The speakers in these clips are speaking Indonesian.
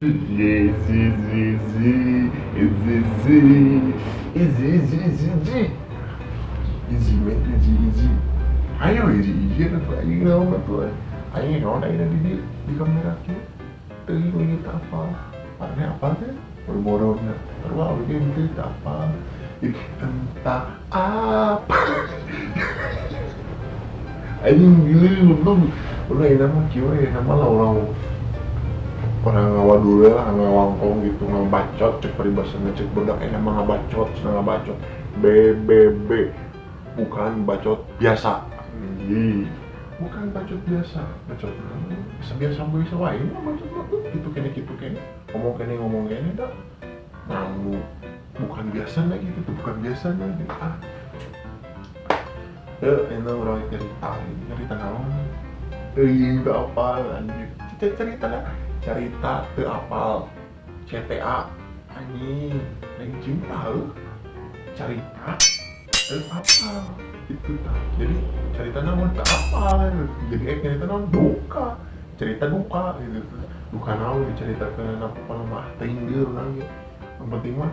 Easy, easy, easy, easy, easy, easy, man, easy. Ayo easy tuh, ayo naon tuh, ayo naon ayo di kamera tuh, teuing lagi apa, artinya apa teh, boro-borona, terus lagi itu apa, entah apa, anjing gila, belum, udah ini nama kieu nama orang ngawadul lah ngawangkong gitu ngabacot cek peribahasana cek budak emang ngabacot senang ngabacot BBB bukan bacot biasa. Bukan bacot biasa bacot biasa bisa wae bacot gitu kene ngomong kene dah ngamu bukan biasa lagi gitu bukan biasa lagi enak orang cerita naon enggak apa anjir cerita teu apal CTA anjing lain cinta cerita teu apal itu tah jadi cerita naon teu apal jadi cerita naon duka cerita duka gitu duka naon diceritakeun apa mah teuing deur urang ge yang penting mah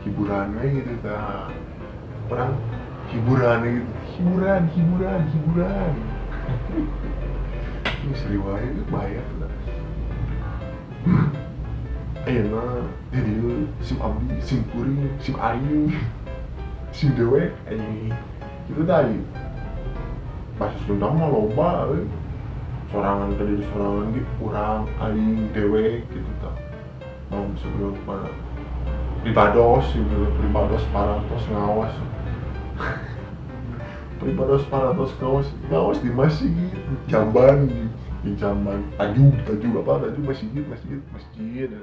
hiburan we gitu tah orang hiburan gitu hiburan ini seri wae bahaya tuh enak jadi sim abdi sim kuring sim aing sim dewek anjing itu tadi pas Sundang mah loba sorangan tadi sorangan gitu kurang aing dewek gitu tak mau sebelum pada pribados paratos ngawas pribados paratos ngawas di masjid jamban di jamban tajuk apa tajuk masjid